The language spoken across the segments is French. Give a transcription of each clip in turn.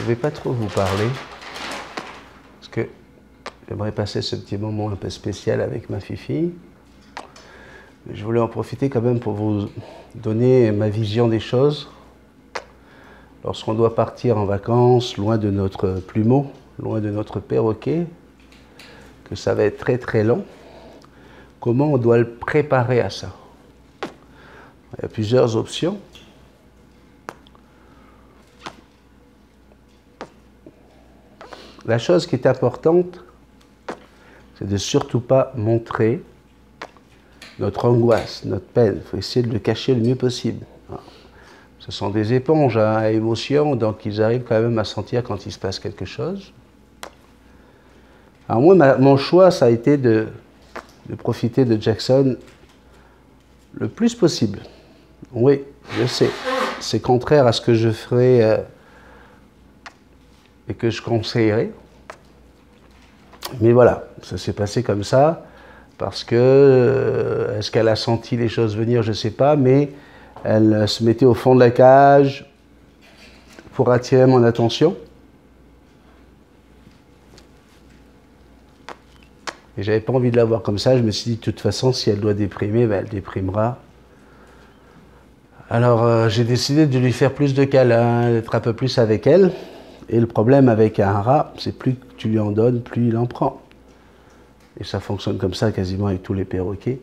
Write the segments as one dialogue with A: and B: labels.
A: vais pas trop vous parler, parce que j'aimerais passer ce petit moment un peu spécial avec ma fifi. Je voulais en profiter quand même pour vous donner ma vision des choses. Lorsqu'on doit partir en vacances, loin de notre plumeau, loin de notre perroquet, que ça va être très très long, comment on doit le préparer à ça? Il y a plusieurs options. La chose qui est importante, c'est de surtout pas montrer notre angoisse, notre peine. Il faut essayer de le cacher le mieux possible. Ce sont des éponges à émotions, donc ils arrivent quand même à sentir quand il se passe quelque chose. Alors moi, mon choix, ça a été de profiter de Jackson le plus possible. Oui, je sais, c'est contraire à ce que je ferais et que je conseillerais. Mais voilà, ça s'est passé comme ça, parce que, est-ce qu'elle a senti les choses venir, je ne sais pas, mais elle se mettait au fond de la cage pour attirer mon attention. Et j'avais pas envie de la voir comme ça, je me suis dit, de toute façon, si elle doit déprimer, ben, elle déprimera. Alors, j'ai décidé de lui faire plus de câlins, d'être un peu plus avec elle. Et le problème avec un rat, c'est plus que tu lui en donnes, plus il en prend. Et ça fonctionne comme ça quasiment avec tous les perroquets,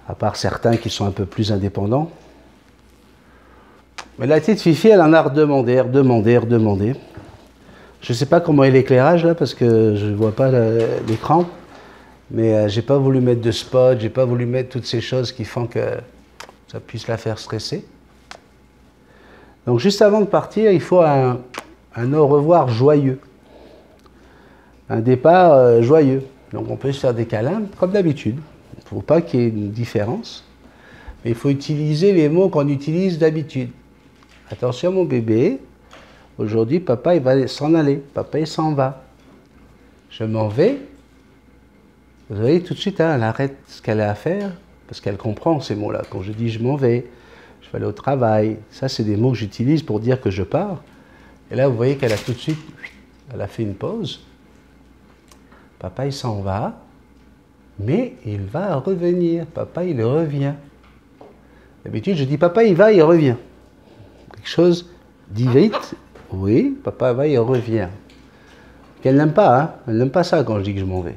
A: à part certains qui sont un peu plus indépendants. Mais la petite Fifi, elle en a redemandé. Je ne sais pas comment est l'éclairage là, parce que je ne vois pas l'écran. Mais j'ai pas voulu mettre de spot, j'ai pas voulu mettre toutes ces choses qui font que ça puisse la faire stresser. Donc juste avant de partir, il faut un au revoir joyeux. Un départ joyeux. Donc on peut se faire des câlins comme d'habitude. Il ne faut pas qu'il y ait une différence. Mais il faut utiliser les mots qu'on utilise d'habitude. Attention mon bébé, aujourd'hui papa il va s'en aller, papa il s'en va. Je m'en vais. Vous voyez tout de suite, hein, elle arrête ce qu'elle a à faire, parce qu'elle comprend ces mots-là. Quand je dis je m'en vais, je vais aller au travail, ça c'est des mots que j'utilise pour dire que je pars. Et là vous voyez qu'elle a tout de suite, elle a fait une pause. Papa il s'en va, mais il va revenir. Papa il revient. D'habitude je dis papa il va, il revient. Quelque chose dit vite, oui, papa va, il revient. Qu'elle n'aime pas, hein, elle n'aime pas ça quand je dis que je m'en vais.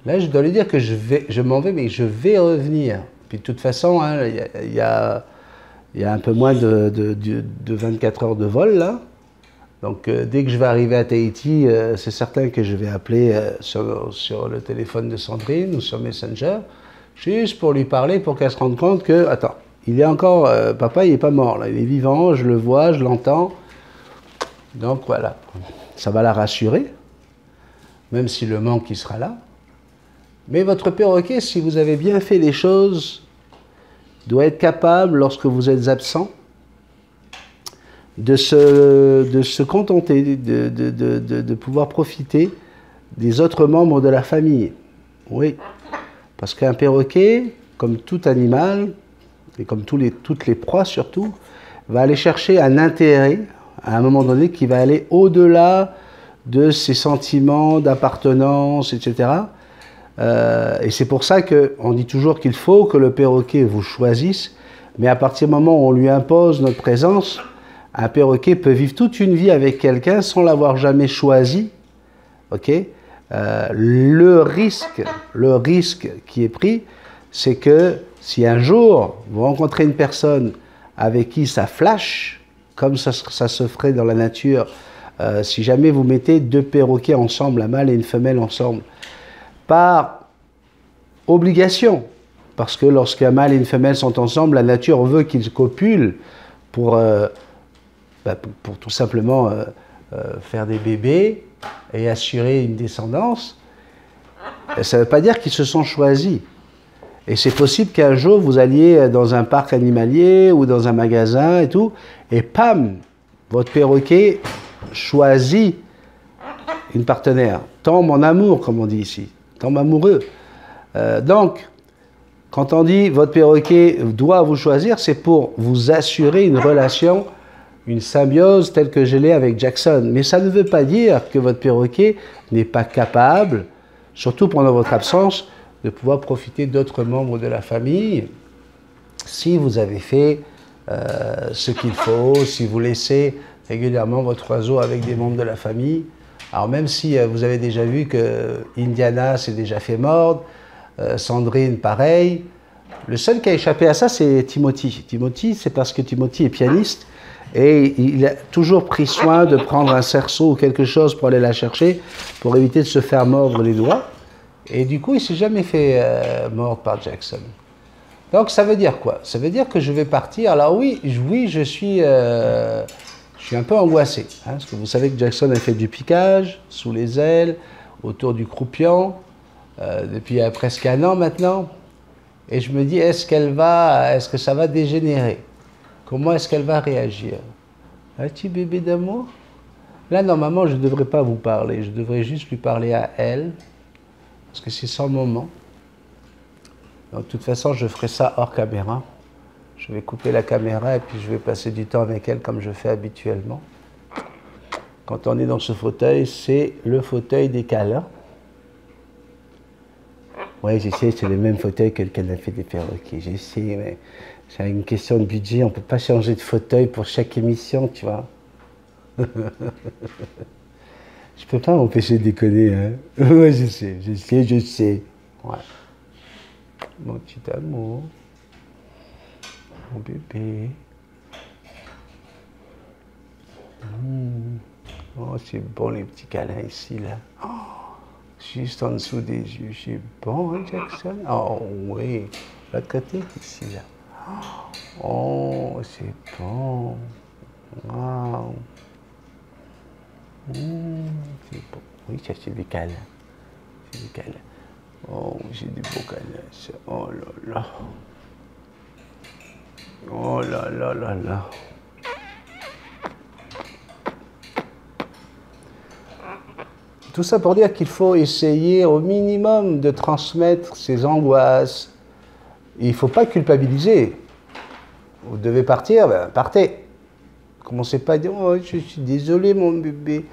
A: Là, je dois lui dire que je m'en vais, mais je vais revenir. Puis de toute façon, hein, il y a un peu moins de 24 heures de vol, là. Donc, dès que je vais arriver à Tahiti, c'est certain que je vais appeler sur le téléphone de Sandrine ou sur Messenger, juste pour lui parler, pour qu'elle se rende compte que, attends, il est encore, papa, il n'est pas mort, là. Il est vivant, je le vois, je l'entends. Donc, voilà. Ça va la rassurer, même si le manque, il sera là. Mais votre perroquet, si vous avez bien fait les choses, doit être capable, lorsque vous êtes absent, de se contenter, de pouvoir profiter des autres membres de la famille. Oui, parce qu'un perroquet, comme tout animal, et comme toutes les proies surtout, va aller chercher un intérêt, à un moment donné, qui va aller au-delà de ses sentiments d'appartenance, etc., et c'est pour ça qu'on dit toujours qu'il faut que le perroquet vous choisisse, mais à partir du moment où on lui impose notre présence, un perroquet peut vivre toute une vie avec quelqu'un sans l'avoir jamais choisi. Okay, le risque qui est pris, c'est que si un jour vous rencontrez une personne avec qui ça flash, comme ça se ferait dans la nature, si jamais vous mettez deux perroquets ensemble, un mâle et une femelle ensemble, par obligation, parce que lorsqu'un mâle et une femelle sont ensemble, la nature veut qu'ils copulent pour tout simplement faire des bébés et assurer une descendance. Ça ne veut pas dire qu'ils se sont choisis. Et c'est possible qu'un jour vous alliez dans un parc animalier ou dans un magasin et tout, et pam, votre perroquet choisit une partenaire, tombe en amour, comme on dit ici. Tombe amoureux. Donc, quand on dit votre perroquet doit vous choisir, c'est pour vous assurer une relation une symbiose telle que je l'ai avec Jackson. Mais ça ne veut pas dire que votre perroquet n'est pas capable, surtout pendant votre absence, de pouvoir profiter d'autres membres de la famille si vous avez fait ce qu'il faut, si vous laissez régulièrement votre oiseau avec des membres de la famille. Alors même si vous avez déjà vu que Indiana s'est déjà fait mordre, Sandrine pareil, le seul qui a échappé à ça, c'est Timothy. Timothy, c'est parce que Timothy est pianiste et il a toujours pris soin de prendre un cerceau ou quelque chose pour aller la chercher, pour éviter de se faire mordre les doigts. Et du coup, il ne s'est jamais fait mordre par Jackson. Donc ça veut dire quoi? Ça veut dire que je vais partir. Alors oui, je suis un peu angoissé. Hein, parce que vous savez que Jackson a fait du piquage sous les ailes, autour du croupion, depuis presque 1 an maintenant. Et je me dis, est-ce que ça va dégénérer? Comment est-ce qu'elle va réagir? Un petit bébé d'amour? Là, normalement, je ne devrais pas vous parler. Je devrais juste lui parler à elle. Parce que c'est son moment. Donc, de toute façon, je ferai ça hors caméra. Je vais couper la caméra et puis je vais passer du temps avec elle comme je fais habituellement. Quand on est dans ce fauteuil, c'est le fauteuil des câlins. Oui, je sais, c'est le même fauteuil que le canapé des perroquets. Je sais, mais c'est une question de budget. On ne peut pas changer de fauteuil pour chaque émission, tu vois. Je peux pas m'empêcher de déconner, hein. Oui, je sais. Ouais. Mon petit amour. Mon bébé. Oh, c'est bon les petits câlins ici, là. Oh. Juste en dessous des yeux, c'est bon, hein, Jackson? Oh oui, l'autre côté, ici, là. Oh, c'est bon. Wow. C'est bon. Oui, ça, c'est des câlins. C'est des câlins. Oh, j'ai des beaux câlins, ça. Oh là là. Oh là là là là. Tout ça pour dire qu'il faut essayer au minimum de transmettre ses angoisses. Il ne faut pas culpabiliser. Vous devez partir, ben partez. Commencez pas à dire « Oh, je suis désolé mon bébé,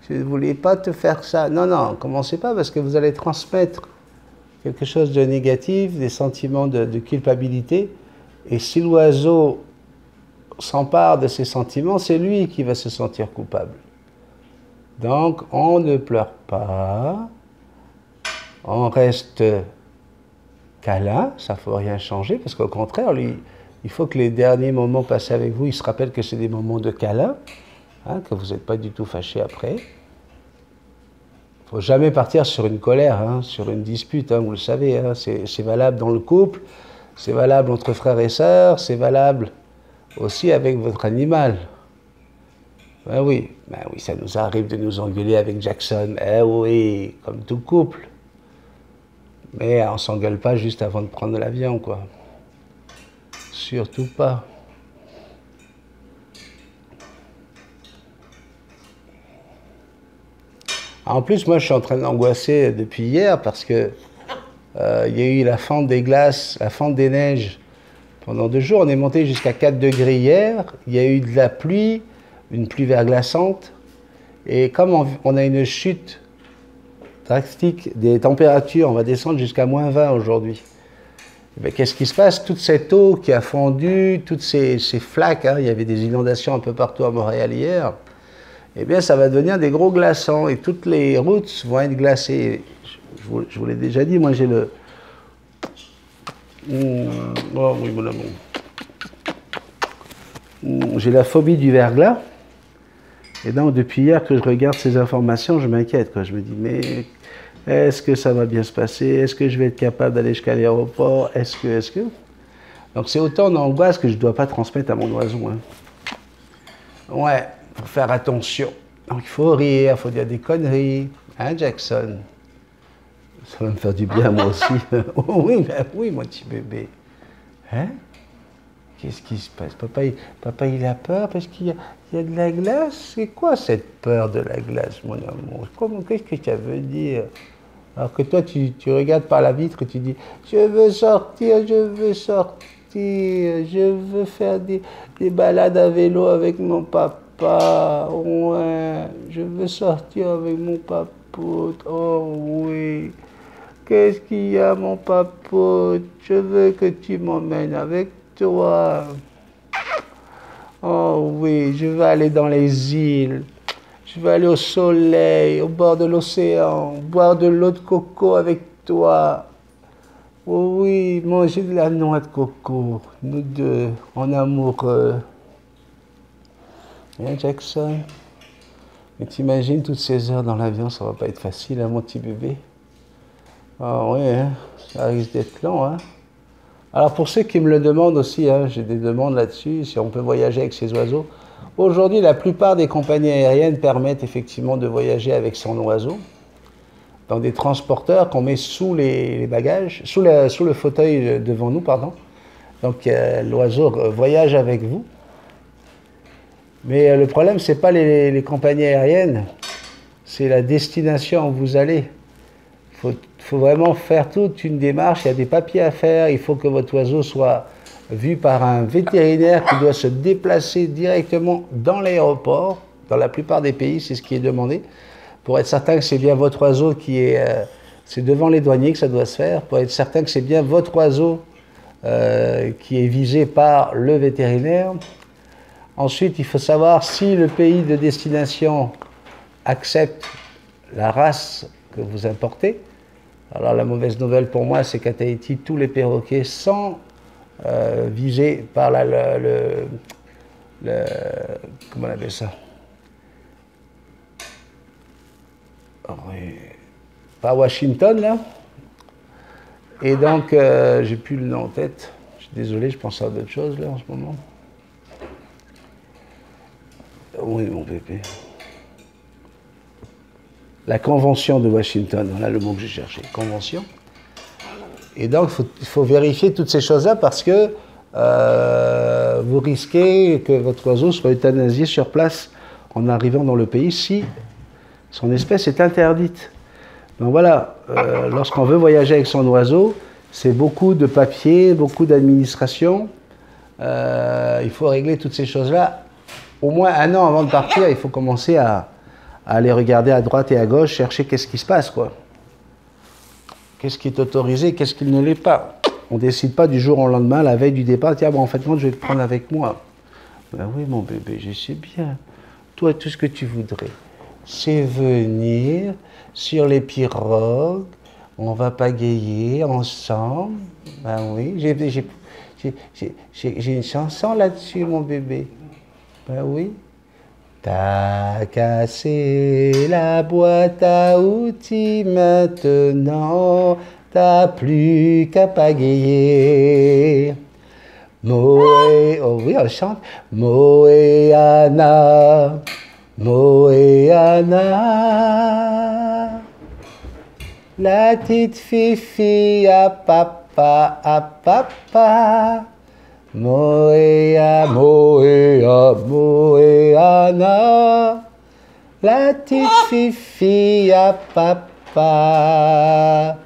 A: je ne voulais pas te faire ça ». Non, non, commencez pas parce que vous allez transmettre quelque chose de négatif, des sentiments de culpabilité. Et si l'oiseau s'empare de ces sentiments, c'est lui qui va se sentir coupable. Donc, on ne pleure pas, on reste câlin, ça ne faut rien changer, parce qu'au contraire, il faut que les derniers moments passés avec vous, il se rappelle que c'est des moments de câlin, hein, que vous n'êtes pas du tout fâché après. Il ne faut jamais partir sur une colère, hein, sur une dispute, hein, vous le savez, hein, c'est valable dans le couple, c'est valable entre frères et sœurs, c'est valable aussi avec votre animal. Ben oui, ça nous arrive de nous engueuler avec Jackson. Eh oui, comme tout couple. Mais on ne s'engueule pas juste avant de prendre l'avion, quoi. Surtout pas. En plus, moi, je suis en train d'angoisser depuis hier parce que il y a eu la fente des glaces, la fente des neiges pendant 2 jours. On est monté jusqu'à 4 degrés hier. Il y a eu de la pluie. Une pluie verglaçante, et comme on a une chute drastique des températures, on va descendre jusqu'à -20 aujourd'hui. Qu'est-ce qui se passe? Toute cette eau qui a fondu, toutes ces flaques, hein, il y avait des inondations un peu partout à Montréal hier, eh bien ça va devenir des gros glaçons, et toutes les routes vont être glacées. Je vous l'ai déjà dit, moi j'ai le... Oh oui, mon amour. J'ai la phobie du verglas. Et donc, depuis hier que je regarde ces informations, je m'inquiète. Je me dis, mais est-ce que ça va bien se passer? Est-ce que je vais être capable d'aller jusqu'à l'aéroport? Est-ce que... Donc, c'est autant d'angoisse que je ne dois pas transmettre à mon oiseau. Hein. Ouais, il faut faire attention. Donc, il faut rire, il faut dire des conneries. Hein, Jackson? Ça va me faire du bien, moi aussi. Oh, oui, oui, mon petit bébé. Hein? Qu'est-ce qui se passe? Papa, il a peur parce qu'il y a de la glace? C'est quoi cette peur de la glace, mon amour? Qu'est-ce que ça veut dire? Alors que toi, tu regardes par la vitre et tu dis « Je veux sortir, je veux sortir ». sortir. Je veux faire des balades à vélo avec mon papa. Ouais, je veux sortir avec mon papote. Oh oui. Qu'est-ce qu'il y a, mon papote? Je veux que tu m'emmènes avec toi. Oh oui, je veux aller dans les îles. Je veux aller au soleil, au bord de l'océan, boire de l'eau de coco avec toi. Oh oui, manger de la noix de coco, nous deux, en amoureux. Hein, Jackson? Mais t'imagines toutes ces heures dans l'avion, ça va pas être facile, hein, mon petit bébé? Ah oui, hein, ça risque d'être long, hein? Alors pour ceux qui me le demandent aussi, hein, j'ai des demandes là-dessus, si on peut voyager avec ces oiseaux. Aujourd'hui, la plupart des compagnies aériennes permettent effectivement de voyager avec son oiseau dans des transporteurs qu'on met sous les bagages, sous le fauteuil devant nous, pardon. Donc l'oiseau voyage avec vous. Mais le problème, ce n'est pas les compagnies aériennes, c'est la destination où vous allez. Il faut vraiment faire toute une démarche, il y a des papiers à faire, il faut que votre oiseau soit vu par un vétérinaire qui doit se déplacer directement dans l'aéroport. Dans la plupart des pays, c'est ce qui est demandé. Pour être certain que c'est bien votre oiseau qui est... c'est devant les douaniers que ça doit se faire, pour être certain que c'est bien votre oiseau qui est visé par le vétérinaire. Ensuite, il faut savoir si le pays de destination accepte la race que vous importez. Alors la mauvaise nouvelle pour moi, c'est qu'à Tahiti, tous les perroquets sont visés par comment on appelle ça? Oh, oui. Par Washington, là. Et donc, j'ai plus le nom en tête. Je suis désolé, je pense à d'autres choses, là, en ce moment. Oui, mon bébé. La convention de Washington, voilà le mot que j'ai cherché, convention. Et donc, il faut vérifier toutes ces choses-là parce que vous risquez que votre oiseau soit euthanasié sur place en arrivant dans le pays si son espèce est interdite. Donc voilà, lorsqu'on veut voyager avec son oiseau, c'est beaucoup de papiers, beaucoup d'administration. Il faut régler toutes ces choses-là. Au moins 1 an avant de partir, il faut commencer à aller regarder à droite et à gauche, chercher qu'est-ce qui se passe, quoi. Qu'est-ce qui est autorisé, qu'est-ce qui ne l'est pas. On ne décide pas du jour au lendemain, la veille du départ, tiens, bon, en fait, moi, je vais te prendre avec moi. Ben oui, mon bébé, je sais bien. Toi, tout ce que tu voudrais, c'est venir sur les pirogues, on va pagayer ensemble. Ben oui, j'ai une chanson là-dessus, mon bébé. Ben oui. T'as cassé la boîte à outils maintenant, t'as plus qu'à pagayer. Moé, oh oui, on chante. Moéana, Moéana. La petite fifi à papa, Moéa, Moéa, Moéana, la petite fifi à papa.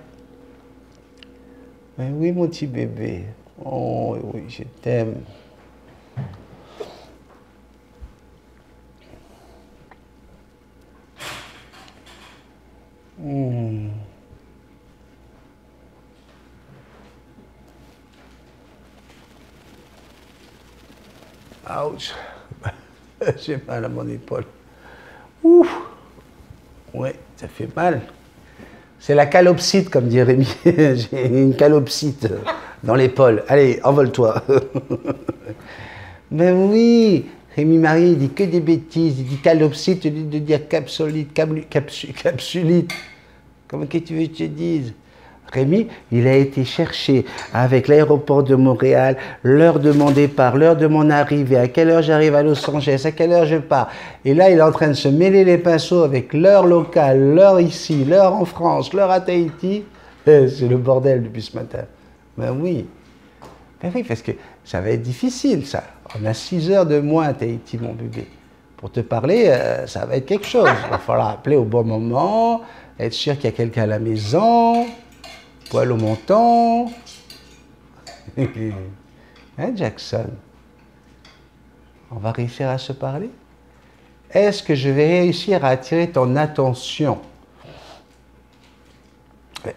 A: Mais oui, mon petit bébé. Oh oui, je t'aime. Ouch. J'ai mal à mon épaule. Ouf. Ouais, ça fait mal. C'est la calopsite, comme dit Rémi. J'ai une calopsite dans l'épaule. Allez, envole-toi. Mais oui, Rémi Marie, il dit que des bêtises. Il dit calopsite, il dit de dire capsulite, capsulite. Comment que tu veux que je te dise? Rémi, il a été cherché avec l'aéroport de Montréal, l'heure de mon départ, l'heure de mon arrivée, à quelle heure j'arrive à Los Angeles, à quelle heure je pars. Et là, il est en train de se mêler les pinceaux avec l'heure locale, l'heure ici, l'heure en France, l'heure à Tahiti. C'est le bordel depuis ce matin. Ben oui. Ben oui, parce que ça va être difficile, ça. On a 6 heures de moins à Tahiti, mon bébé. Pour te parler, ça va être quelque chose. Il va falloir appeler au bon moment, être sûr qu'il y a quelqu'un à la maison. Poil au menton. Hein, Jackson? On va réussir à se parler? Est-ce que je vais réussir à attirer ton attention?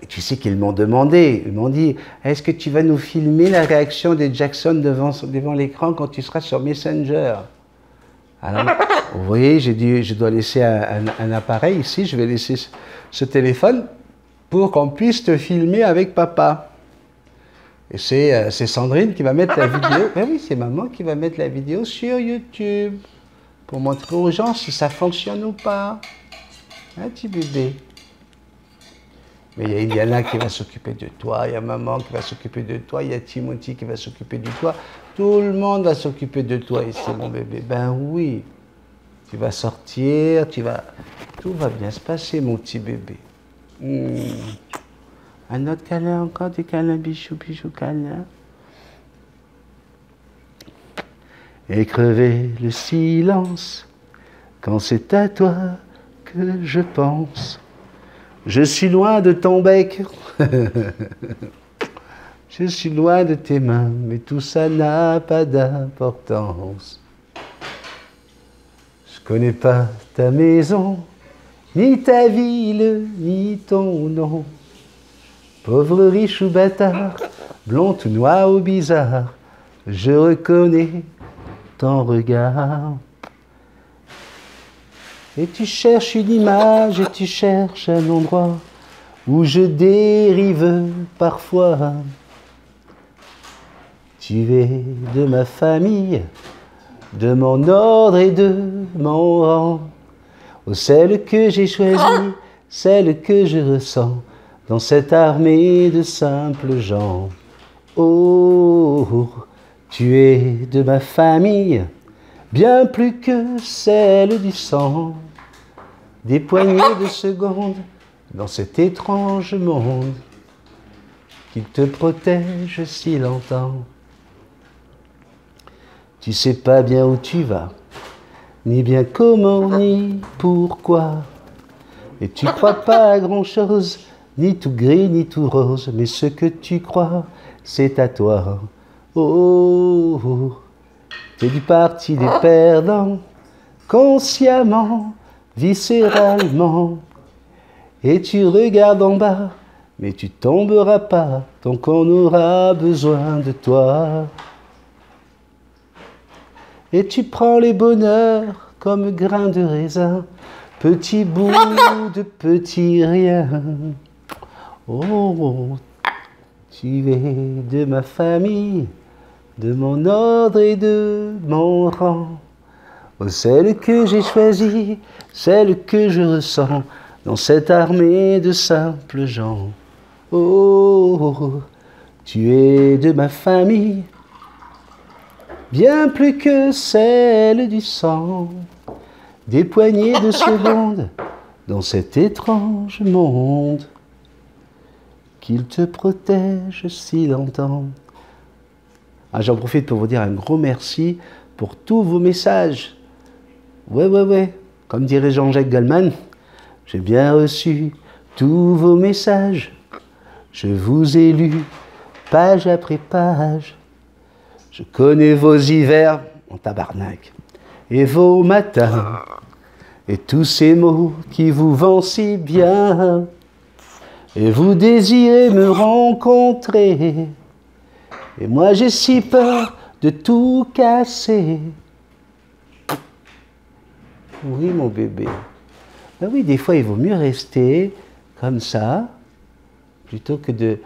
A: Tu sais qu'ils m'ont demandé, ils m'ont dit, est-ce que tu vas nous filmer la réaction de Jackson devant l'écran quand tu seras sur Messenger? Alors, vous voyez, j'ai dit, je dois laisser un appareil ici, je vais laisser ce téléphone pour qu'on puisse te filmer avec papa. Et c'est Sandrine qui va mettre la vidéo, ben oui, c'est maman qui va mettre la vidéo sur YouTube pour montrer aux gens si ça fonctionne ou pas. Un petit bébé. Mais il y a Iliana qui va s'occuper de toi, il y a maman qui va s'occuper de toi, il y a Timothy qui va s'occuper de toi. Tout le monde va s'occuper de toi ici, mon bébé. Ben oui, tu vas sortir, tout va bien se passer, mon petit bébé. Un autre câlin, encore des câlins, bichou, bichou, câlin. Et crever le silence quand c'est à toi que je pense. Je suis loin de ton bec, je suis loin de tes mains, mais tout ça n'a pas d'importance. Je connais pas ta maison, ni ta ville, ni ton nom. Pauvre riche ou bâtard, blond ou noir ou bizarre, je reconnais ton regard. Et tu cherches une image, et tu cherches un endroit où je dérive parfois. Tu es de ma famille, de mon ordre et de mon rang. Oh, celle que j'ai choisie, celle que je ressens dans cette armée de simples gens. Oh, tu es de ma famille, bien plus que celle du sang. Des poignées de secondes dans cet étrange monde qui te protège si longtemps. Tu sais pas bien où tu vas, ni bien comment, ni pourquoi. Et tu crois pas à grand-chose, ni tout gris, ni tout rose, mais ce que tu crois, c'est à toi. Oh, oh. T'es du parti des perdants, consciemment, viscéralement. Et tu regardes en bas, mais tu tomberas pas tant qu'on aura besoin de toi. Et tu prends les bonheurs comme grains de raisin, petit bout de petit rien. Oh, tu es de ma famille, de mon ordre et de mon rang. Oh, celle que j'ai choisie, celle que je ressens dans cette armée de simples gens. Oh, tu es de ma famille, bien plus que celle du sang. Des poignées de secondes dans cet étrange monde qu'il te protège si longtemps. Ah, j'en profite pour vous dire un gros merci pour tous vos messages. Ouais. Comme dirait Jean-Jacques Goldman, j'ai bien reçu tous vos messages. Je vous ai lu page après page. Je connais vos hivers, mon tabarnak, et vos matins, et tous ces mots qui vous vont si bien. Et vous désirez me rencontrer. Et moi j'ai si peur de tout casser. Oui, mon bébé. Ben oui, des fois il vaut mieux rester comme ça, plutôt que de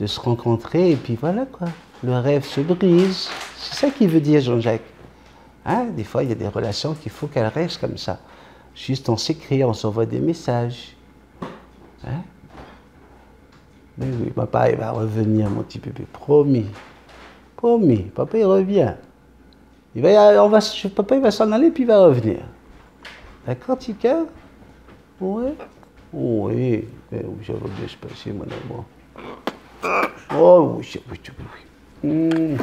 A: se rencontrer et puis voilà quoi. Le rêve se brise. C'est ça qu'il veut dire Jean-Jacques. Hein? Des fois il y a des relations qu'il faut qu'elles restent comme ça. Juste on s'écrit, on s'envoie des messages. Hein? Mais oui, papa il va revenir, mon petit bébé, promis. Promis, papa il revient. Papa il va s'en aller puis il va revenir. D'accord, petit cœur? Oui. Oui. J'avais bien se passer, mon amour. Oh oui, oui.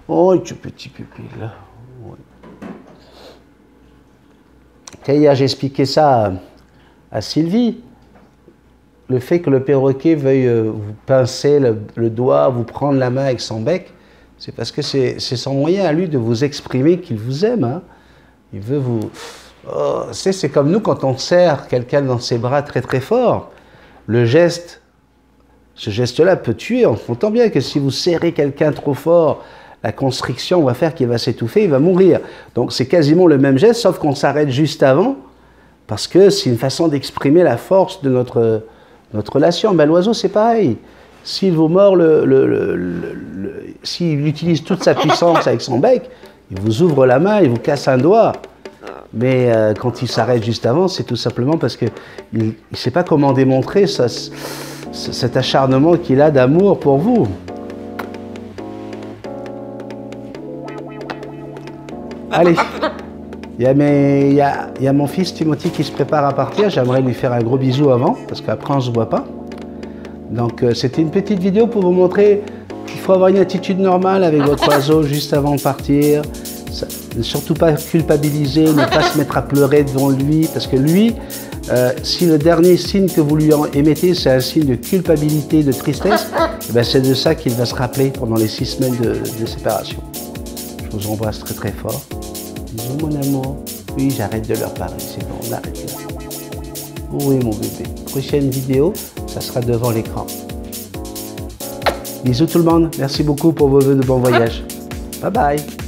A: Oh, tu petit pupille là. Oui. Hier, j'ai expliqué ça à Sylvie. Le fait que le perroquet veuille vous pincer le doigt, vous prendre la main avec son bec, C'est parce que c'est son moyen à lui de vous exprimer qu'il vous aime. Hein. Il veut vous... Oh, c'est comme nous quand on serre quelqu'un dans ses bras très très fort. Le geste, ce geste-là peut tuer. On entend bien que si vous serrez quelqu'un trop fort, la constriction va faire qu'il va s'étouffer, il va mourir. Donc c'est quasiment le même geste, sauf qu'on s'arrête juste avant, parce que c'est une façon d'exprimer la force de notre relation. Ben, l'oiseau, c'est pareil. S'il vous mord, s'il utilise toute sa puissance avec son bec, il vous ouvre la main, il vous casse un doigt. Mais quand il s'arrête juste avant, c'est tout simplement parce qu'il ne sait pas comment démontrer cet acharnement qu'il a d'amour pour vous. Allez, il y a mon fils Timothy qui se prépare à partir. J'aimerais lui faire un gros bisou avant, parce qu'après on ne se voit pas. Donc c'était une petite vidéo pour vous montrer qu'il faut avoir une attitude normale avec votre oiseau juste avant de partir. Ne surtout pas culpabiliser, ne pas se mettre à pleurer devant lui, parce que lui, si le dernier signe que vous lui émettez, c'est un signe de culpabilité, de tristesse, ben c'est de ça qu'il va se rappeler pendant les 6 semaines de séparation. Je vous embrasse très très fort. Bisous mon amour. Oui, j'arrête de leur parler, c'est bon, on arrête là. Oui mon bébé. Prochaine vidéo, ça sera devant l'écran. Bisous tout le monde, merci beaucoup pour vos vœux de bon voyage. Bye bye.